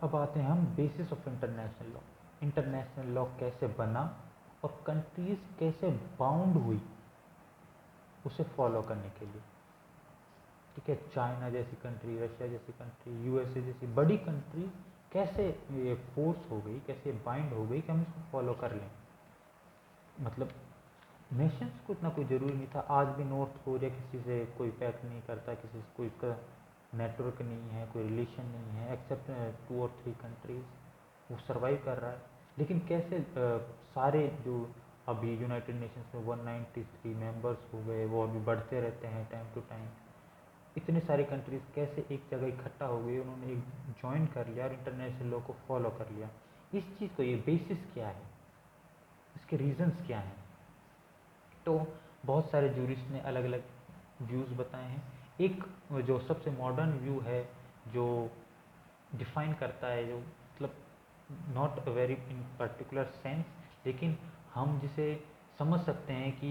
अब आते हैं हम basis of international law. International law कैसे बना और कंट्रीज कैसे बाउंड हुई उसे फॉलो करने के लिए। ठीक है, चाइना जैसी कंट्री, रशिया जैसी कंट्री, यूएसए जैसी बड़ी कंट्री कैसे ये फोर्स हो गई, कैसे बाइंड हो गई कि हम इसको फॉलो कर लें। मतलब नेशंस को इतना कोई ज़रूरी नहीं था। आज भी नॉर्थ कोरिया किसी से कोई पैक्ट नहीं करता, किसी से कोई इसका नेटवर्क नहीं है, कोई रिलेशन नहीं है, एक्सेप्ट 2 और 3 कंट्रीज। वो सर्वाइव कर रहा है। लेकिन कैसे सारे जो अभी यूनाइटेड नेशंस में 193 मेंबर्स हो गए, वो अभी बढ़ते रहते हैं टाइम टू टाइम। इतने सारे कंट्रीज कैसे एक जगह इकट्ठा हो गए, उन्होंने एक ज्वाइन कर लिया और इंटरनेशनल लॉ को फॉलो कर लिया। इस चीज़ को, ये बेसिस क्या है, इसके रीजंस क्या हैं। तो बहुत सारे जूरिस्ट ने अलग अलग व्यूज़ बताए हैं। एक जो सबसे मॉडर्न व्यू है, जो डिफाइन करता है, जो मतलब not a very in particular sense, लेकिन हम जिसे समझ सकते हैं कि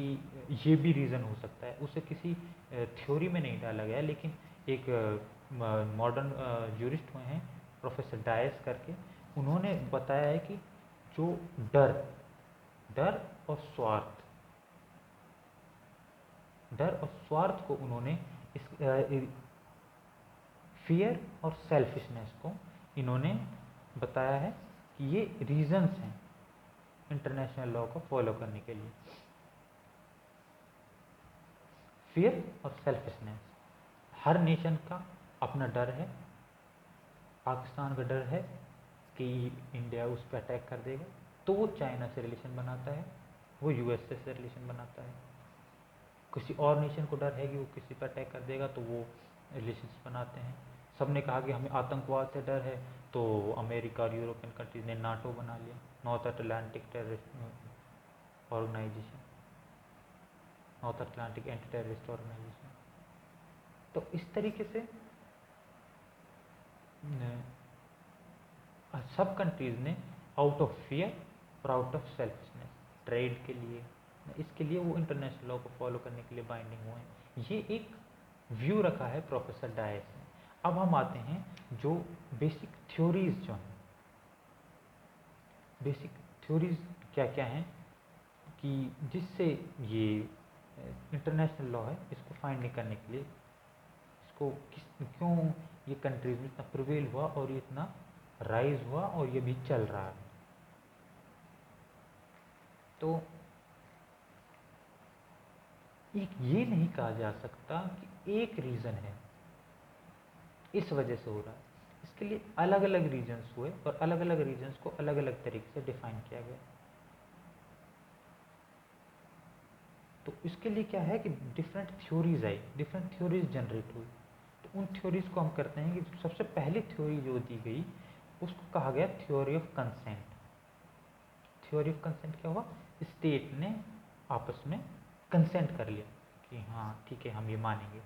ये भी रीज़न हो सकता है, उसे किसी थ्योरी में नहीं डाला गया। लेकिन एक मॉडर्न जूरिस्ट हुए हैं प्रोफेसर डायस करके, उन्होंने बताया है कि जो डर डर और स्वार्थ डर और स्वार्थ को उन्होंने इस फियर और सेल्फिशनेस को इन्होंने बताया है कि ये रीजंस हैं इंटरनेशनल लॉ को फॉलो करने के लिए। फियर और सेल्फिशनेस, हर नेशन का अपना डर है। पाकिस्तान का डर है कि इंडिया उस पर अटैक कर देगा, तो वो चाइना से रिलेशन बनाता है, वो यूएसए से रिलेशन बनाता है। किसी और नेशन को डर है कि वो किसी पर अटैक कर देगा, तो वो रिलेशंस बनाते हैं। सबने कहा कि हमें आतंकवाद से डर है, तो अमेरिका और यूरोपियन कंट्रीज ने नाटो बना लिया, north Atlantic terrorist organisation, north Atlantic anti terrorist organisation. तो इस तरीके से सब कंट्रीज ने आउट ऑफ फियर और आउट ऑफ सेल्फिशनेस, ट्रेड के लिए, इसके लिए वो इंटरनेशनल लॉ को फॉलो करने के लिए बाइंडिंग हुए हैं। ये एक व्यू रखा है प्रोफेसर डायस ने। अब हम आते हैं जो बेसिक थ्योरीज जो हैं, बेसिक थ्योरीज क्या क्या हैं कि जिससे ये इंटरनेशनल लॉ है इसको फाइंड करने के लिए, इसको क्यों ये कंट्रीज में इतना प्रिवेल हुआ और ये इतना राइज हुआ और ये भी चल रहा है। तो एक ये नहीं कहा जा सकता कि एक रीज़न है इस वजह से हो रहा है। इसके लिए अलग अलग रीजन्स हुए और अलग अलग रीजन्स को अलग अलग तरीके से डिफाइन किया गया। तो इसके लिए क्या है कि डिफरेंट थ्योरीज आई, डिफरेंट थ्योरीज जनरेट हुई। तो उन थ्योरीज को हम करते हैं कि सबसे पहली थ्योरी जो दी गई उसको कहा गया theory of consent. Theory of consent क्या हुआ, स्टेट ने आपस में कंसेंट कर लिया कि हाँ ठीक है हम ये मानेंगे।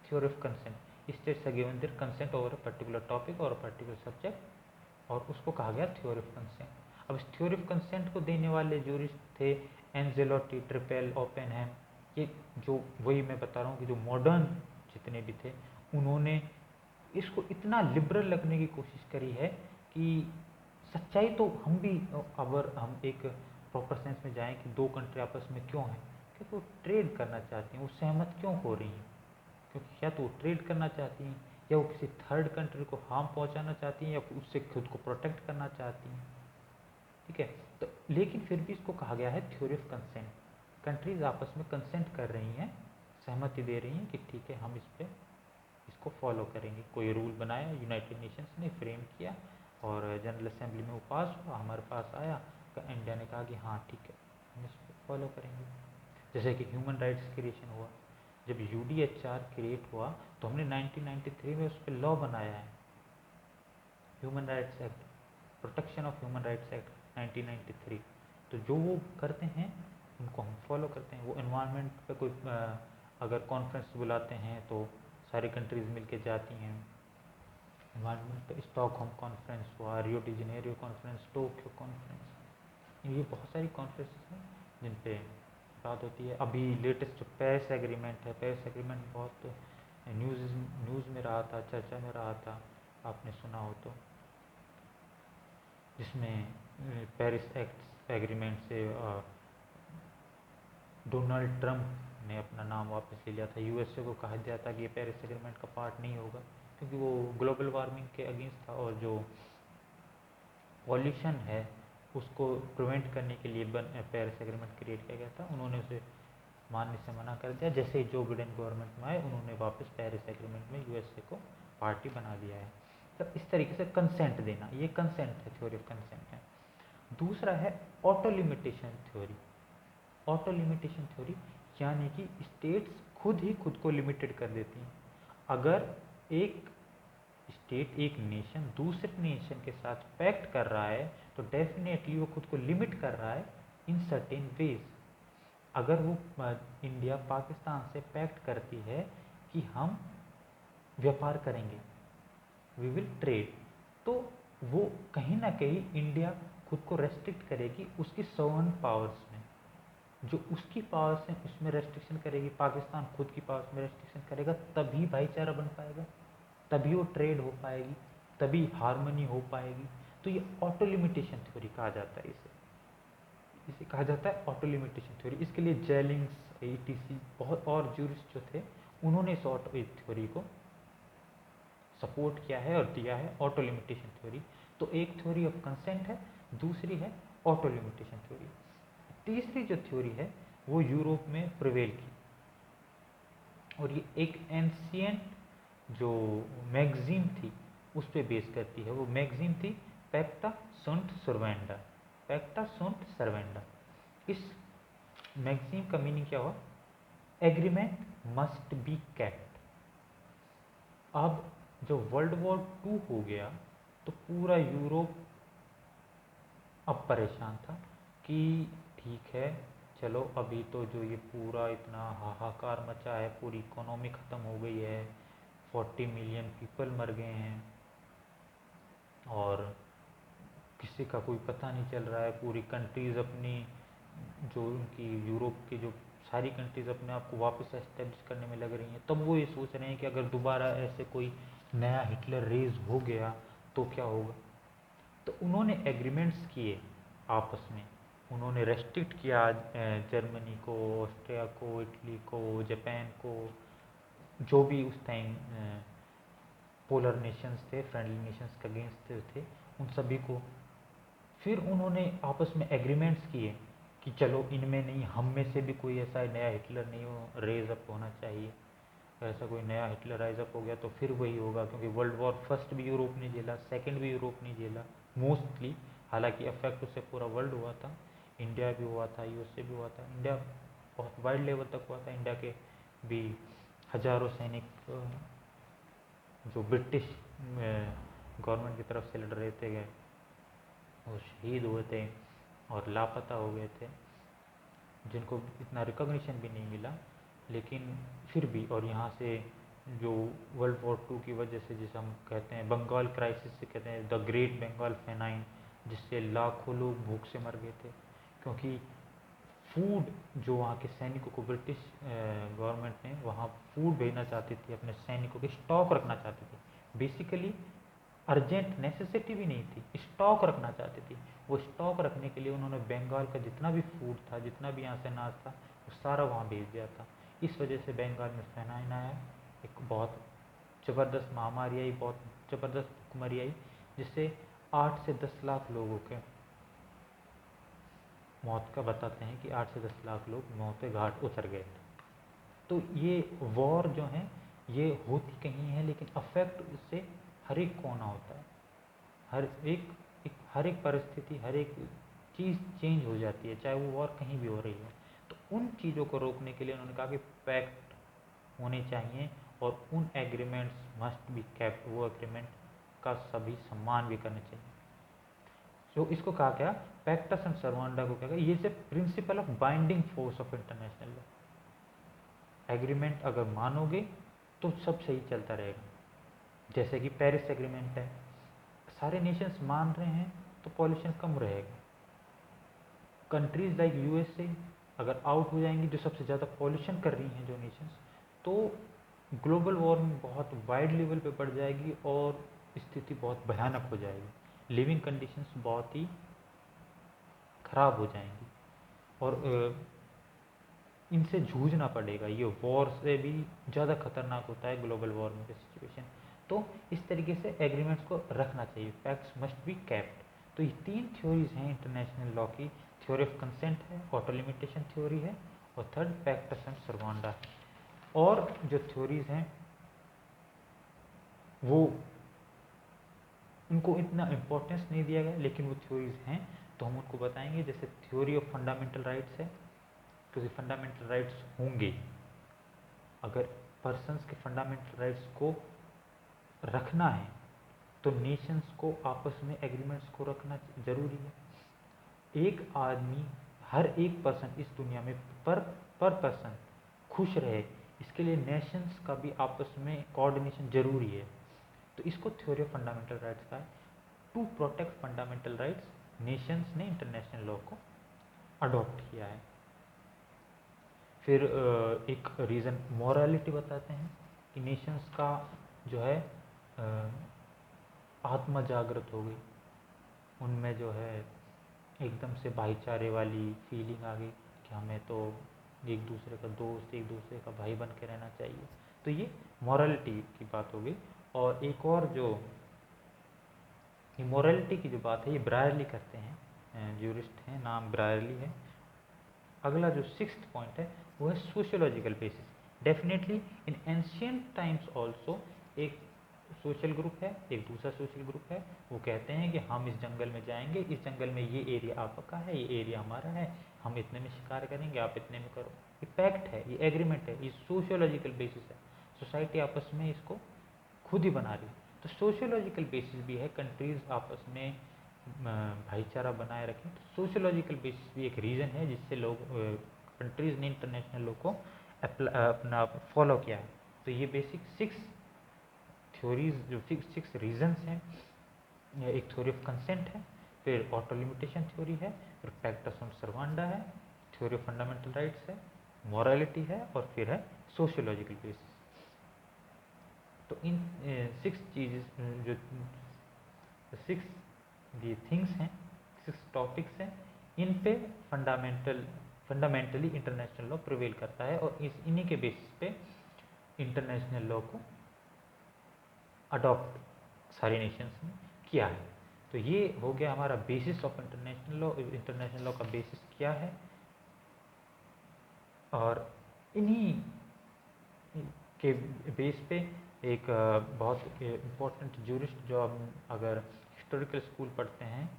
Theory of consent, states are given their consent over a particular topic और अ पर्टिकुलर सब्जेक्ट, और उसको कहा गया थ्योरी ऑफ कंसेंट। अब इस थ्योरी ऑफ कंसेंट को देने वाले जूरिस्ट थे एंजेलोटी, ट्रिपेल, ओपेनहेम। ये जो वही मैं बता रहा हूँ कि जो मॉडर्न जितने भी थे, उन्होंने इसको इतना लिबरल लगने की कोशिश करी है कि सच्चाई तो हम भी, अगर हम एक प्रॉपर सेंस में जाएं कि दो कंट्री आपस में क्यों हैं, क्योंकि वो ट्रेड करना चाहती हैं। वो सहमत क्यों हो रही हैं, क्योंकि या तो वो ट्रेड करना चाहती हैं, या वो किसी थर्ड कंट्री को हार्म पहुंचाना चाहती हैं, या फिर उससे खुद को प्रोटेक्ट करना चाहती हैं। ठीक है, तो लेकिन फिर भी इसको कहा गया है थ्योरी ऑफ कंसेंट। कंट्रीज आपस में कंसेंट कर रही हैं, सहमति दे रही हैं कि ठीक है हम इस पर इसको फॉलो करेंगे। कोई रूल बनाया, यूनाइटेड नेशंस ने फ्रेम किया और जनरल असेंबली में वो पास हुआ, हमारे पास आया, इंडिया ने कहा कि हाँ ठीक है हम इसको फॉलो करेंगे। जैसे कि ह्यूमन राइट्स क्रिएशन हुआ, जब यूडीएचआर क्रिएट हुआ तो हमने 1993 में उस पर लॉ बनाया है, human rights act, protection of human rights act 1993। तो जो वो करते हैं उनको हम फॉलो करते हैं। वो एनवायरनमेंट पे कोई अगर कॉन्फ्रेंस बुलाते हैं तो सारी कंट्रीज़ मिलके जाती हैं। एनवायरनमेंट पे स्टॉकहोम कॉन्फ्रेंस हुआ, Rio de Janeiro conference, Tokyo conference, ये बहुत सारी कॉन्फ्रेंस हैं जिन पे बात होती है। अभी लेटेस्ट जो पेरिस एग्रीमेंट है, पेरिस एग्रीमेंट बहुत न्यूज़ में रहा था, चर्चा में रहा था, आपने सुना हो तो। जिसमें पेरिस एक्ट एग्रीमेंट से डोनाल्ड ट्रंप ने अपना नाम वापस ले लिया था। यूएसए को कहा दिया था कि ये पेरिस एग्रीमेंट का पार्ट नहीं होगा, क्योंकि वो ग्लोबल वार्मिंग के अगेंस्ट था और जो पॉल्यूशन है उसको प्रिवेंट करने के लिए पेरिस एग्रीमेंट क्रिएट किया गया था। उन्होंने उसे मानने से मना कर दिया। जैसे ही जो बिडेन गवर्नमेंट में आए, उन्होंने वापस पेरिस एग्रीमेंट में यूएसए को पार्टी बना दिया है। तो इस तरीके से कंसेंट देना, ये कंसेंट है, थ्योरी ऑफ कंसेंट है। दूसरा है auto limitation theory. Auto limitation theory यानी कि स्टेट्स खुद ही खुद को लिमिटेड कर देती हैं। अगर एक स्टेट, एक नेशन दूसरे नेशन के साथ पैक्ट कर रहा है तो डेफिनेटली वो खुद को लिमिट कर रहा है इन सर्टेन वेज। अगर वो इंडिया पाकिस्तान से पैक्ट करती है कि हम व्यापार करेंगे, वी विल ट्रेड, तो वो कहीं ना कहीं इंडिया खुद को रेस्ट्रिक्ट करेगी उसकी सॉवरेन पावर्स में। जो उसकी पावर्स हैं उसमें रेस्ट्रिक्शन करेगी, पाकिस्तान खुद की पावर्स में रेस्ट्रिक्शन करेगा, तभी भाईचारा बन पाएगा, तभी वो ट्रेड हो पाएगी, तभी हार्मनी हो पाएगी। तो ये ऑटो लिमिटेशन थ्योरी कहा जाता है। इसे कहा जाता है ऑटो लिमिटेशन थ्योरी। इसके लिए जेलिंग्स, एटीसी, बहुत और जूरिस्ट जो थे, उन्होंने इस ऑटो थ्योरी को सपोर्ट किया है और दिया है, ऑटो लिमिटेशन थ्योरी। तो एक थ्योरी ऑफ कंसेंट है, दूसरी है ऑटो लिमिटेशन थ्योरी। तीसरी जो थ्योरी है वो यूरोप में प्रिवेल की, और ये एक एंशियंट जो मैगजीन थी उस पर बेस करती है। वो मैगजीन थी पैक्टा सुंट सर्वेंडा। पैक्टा सुंट सर्वेंडा। इस मैगजीन का मीनिंग क्या हुआ? Agreement must be kept. अब जो वर्ल्ड वॉर 2 हो गया तो पूरा यूरोप अब परेशान था कि ठीक है, चलो अभी तो जो ये पूरा इतना हाहाकार मचा है, पूरी इकोनॉमी ख़त्म हो गई है, 40 मिलियन पीपल मर गए हैं और किसी का कोई पता नहीं चल रहा है। पूरी कंट्रीज़ अपनी, जो उनकी यूरोप की जो सारी कंट्रीज़ अपने आप को वापस एस्टेब्लिश करने में लग रही हैं। तब वो ये सोच रहे हैं कि अगर दोबारा ऐसे कोई नया हिटलर रेज हो गया तो क्या होगा। तो उन्होंने एग्रीमेंट्स किए आपस में, उन्होंने रेस्ट्रिक्ट किया जर्मनी को, ऑस्ट्रिया को, इटली को, जापान को, जो भी उस टाइम पोलर नेशंस थे, फ्रेंडली नेशंस के अगेंस्ट थे, उन सभी को। फिर उन्होंने आपस में एग्रीमेंट्स किए कि चलो इनमें नहीं, हम में से भी कोई ऐसा नया हिटलर नहीं हो रेज अप होना चाहिए। ऐसा कोई नया हिटलर राइज अप हो गया तो फिर वही होगा, क्योंकि वर्ल्ड वॉर फर्स्ट भी यूरोप ने झेला, सेकंड भी यूरोप ने झेला मोस्टली। हालांकि अफेक्ट उससे पूरा वर्ल्ड हुआ था, इंडिया भी हुआ था, यूएसए भी हुआ था। इंडिया बहुत वाइड लेवल तक हुआ था। इंडिया के भी हजारों सैनिक जो ब्रिटिश गवर्नमेंट की तरफ से लड़ रहे थे गए, वो शहीद हुए थे और लापता हो गए थे, जिनको इतना रिकॉग्निशन भी नहीं मिला। लेकिन फिर भी, और यहाँ से जो वर्ल्ड वॉर 2 की वजह से, जिसे हम कहते हैं बंगाल क्राइसिस से कहते हैं द ग्रेट बंगाल फेनाइन, जिससे लाखों लोग भूख से मर गए थे, क्योंकि फूड जो वहाँ के सैनिकों को ब्रिटिश गवर्नमेंट ने वहाँ फूड भेजना चाहती थी, अपने सैनिकों के स्टॉक रखना चाहती थी। बेसिकली अर्जेंट नेसेसिटी भी नहीं थी, स्टॉक रखना चाहती थी। वो स्टॉक रखने के लिए उन्होंने बंगाल का जितना भी फूड था, जितना भी यहाँ से अनाज था, वो सारा वहाँ भेज दिया था। इस वजह से बंगाल में फेनाइन आया, एक बहुत ज़बरदस्त महामारी आई, बहुत ज़बरदस्त भुखमरी आई, जिससे 8 से 10 लाख लोगों के मौत का बताते हैं कि 8 से 10 लाख लोग मौत के घाट उतर गए थे। तो ये वॉर जो है ये होती कहीं है, लेकिन अफेक्ट उससे हर एक कोना होता है। हर एक परिस्थिति, हर एक चीज़ चेंज हो जाती है, चाहे वो वॉर कहीं भी हो रही हो। तो उन चीज़ों को रोकने के लिए उन्होंने कहा कि पैक्ट होने चाहिए और उन एग्रीमेंट्स मस्ट बी केप्ट, वो एग्रीमेंट का सभी सम्मान भी करना चाहिए। जो इसको कहा गया पैक्टा sunt servanda को क्या कहा, ये principle of binding force of international law. Agreement अगर मानोगे तो सब सही चलता रहेगा। जैसे कि पेरिस एग्रीमेंट है, सारे नेशंस मान रहे हैं तो पॉल्यूशन कम रहेगा। कंट्रीज लाइक यूएसए अगर आउट हो जाएंगी, जो सबसे ज़्यादा पॉल्यूशन कर रही हैं जो नेशंस, तो ग्लोबल वार्मिंग बहुत वाइड लेवल पे बढ़ जाएगी और स्थिति बहुत भयानक हो जाएगी। लिविंग कंडीशंस बहुत ही ख़राब हो जाएंगी और इनसे जूझना पड़ेगा। ये वॉर से भी ज़्यादा खतरनाक होता है ग्लोबल वार्मिंग का सिचुएशन। तो इस तरीके से एग्रीमेंट्स को रखना चाहिए, फैक्ट्स मस्ट बी कैप्ट। तो ये 3 थ्योरीज हैं इंटरनेशनल लॉ की, थ्योरी ऑफ कंसेंट है, ऑटो लिमिटेशन थ्योरी है, और थर्ड पैक्टा sunt servanda है। और जो थ्योरीज हैं वो उनको इतना इम्पोर्टेंस नहीं दिया गया, लेकिन वो थ्योरीज हैं तो हम उनको बताएंगे। जैसे थ्योरी ऑफ फंडामेंटल राइट्स है, क्योंकि फंडामेंटल राइट्स होंगे, अगर पर्सन्स के फंडामेंटल राइट्स को रखना है तो नेशंस को आपस में एग्रीमेंट्स को रखना जरूरी है। एक आदमी, हर एक पर्सन इस दुनिया में पर पर्सन खुश रहे, इसके लिए नेशंस का भी आपस में कोऑर्डिनेशन जरूरी है। तो इसको थ्योरी ऑफ फंडामेंटल राइट्स का है। To protect fundamental rights nations ने इंटरनेशनल लॉ को अडॉप्ट किया है। फिर एक रीज़न मॉरलिटी बताते हैं कि नेशंस का जो है आत्मा जागृत हो गई, उनमें जो है एकदम से भाईचारे वाली फीलिंग आ गई कि हमें तो एक दूसरे का दोस्त, एक दूसरे का भाई बन के रहना चाहिए। तो ये मॉरलिटी की बात हो गई। और एक और जो ये मॉरलिटी की जो बात है ये ब्रायरली करते हैं, ज्यूरिस्ट हैं, नाम ब्रायरली है। अगला जो 6th पॉइंट है वो है sociological basis. Definitely in ancient times also एक सोशल ग्रुप है, एक दूसरा सोशल ग्रुप है, वो कहते हैं कि हम इस जंगल में जाएंगे, इस जंगल में ये एरिया आपका है, ये एरिया हमारा है, हम इतने में शिकार करेंगे, आप इतने में करो। ये पैक्ट है, ये एग्रीमेंट है, ये सोशियोलॉजिकल बेसिस है। सोसाइटी आपस में इसको खुद ही बना रही है। तो सोशियोलॉजिकल बेसिस भी है, कंट्रीज आपस में भाईचारा बनाए रखें। तो सोशियोलॉजिकल बेसिस भी एक रीज़न है जिससे लोग कंट्रीज ने इंटरनेशनल लॉ को अपना फॉलो किया है। तो ये बेसिक 6 थ्योरीज, जो 6 रीजन्स हैं, एक थ्योरी ऑफ कंसेंट है, फिर ऑटो लिमिटेशन थ्योरी है, फिर पैक्टा sunt servanda है, थ्योरी ऑफ फंडामेंटल राइट्स है, मॉरलिटी है, और फिर है सोशियोलॉजिकल बेसिस। तो इन 6 चीज़ जो 6 ये थिंग्स हैं, 6 टॉपिक्स हैं, इन पे फंडामेंटली इंटरनेशनल लॉ प्रिवेल करता है और इन्हीं के बेसिस पे इंटरनेशनल लॉ को अडॉप्ट सारी नेशंस ने किया है। तो ये हो गया हमारा basis of international law. International law का बेसिस क्या है, और इन्हीं के बेस पे एक बहुत इम्पोर्टेंट ज्यूरिस्ट जो हम अगर हिस्टोरिकल स्कूल पढ़ते हैं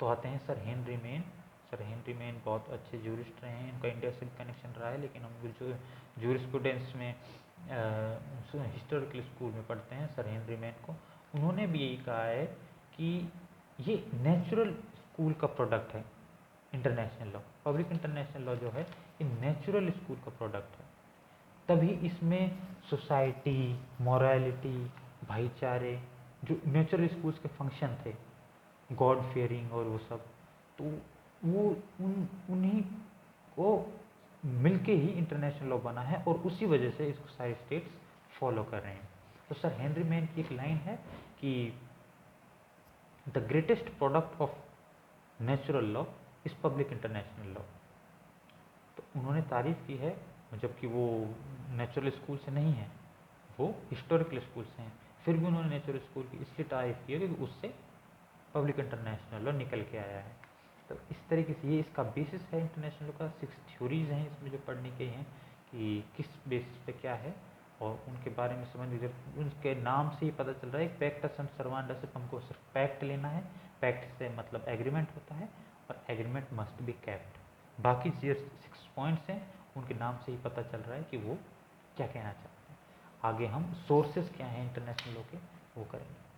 तो आते हैं sir Henry main. Sir Henry main बहुत अच्छे ज्यूरिस्ट रहे हैं, इनका इंडिया से भी कनेक्शन रहा है, लेकिन हम जो ज्यूरिस्प्रूडेंस में हिस्टोरिकल स्कूल में पढ़ते हैं सर हेनरी मेन को, उन्होंने भी यही कहा है कि ये नेचुरल स्कूल का प्रोडक्ट है international law. Public international law जो है ये नेचुरल स्कूल का प्रोडक्ट है, तभी इसमें सोसाइटी, मॉरलिटी, भाईचारे, जो नेचुरल स्कूल्स के फंक्शन थे, गॉड फेयरिंग और वो सब, तो वो उन्हीं को मिलके ही इंटरनेशनल लॉ बना है और उसी वजह से इसको सारे स्टेट्स फॉलो कर रहे हैं। तो सर हेनरी मैन की एक लाइन है कि the greatest product of natural law is public international law. तो उन्होंने तारीफ की है, जबकि वो नेचुरल स्कूल से नहीं है, वो हिस्टोरिकल स्कूल से हैं, फिर भी उन्होंने नेचुरल स्कूल की इसलिए तारीफ की है क्योंकि उससे पब्लिक इंटरनेशनल लॉ निकल के आया है। तो इस तरीके से ये इसका बेसिस है इंटरनेशनल लॉ का। 6 थ्योरीज हैं इसमें जो पढ़ने के हैं कि किस बेसिस पे क्या है, और उनके बारे में समझ लीजिए, उनके नाम से ही पता चल रहा है। पैक्टा sunt servanda सिर्फ हमको सिर्फ पैक्ट लेना है, पैक्ट से मतलब एग्रीमेंट होता है और एग्रीमेंट मस्ट बी कैप्ट। बाकी जो 6 पॉइंट्स हैं उनके नाम से ही पता चल रहा है कि वो क्या कहना चाहते हैं। आगे हम सोर्सेज क्या हैं इंटरनेशनल लॉ के वो करेंगे।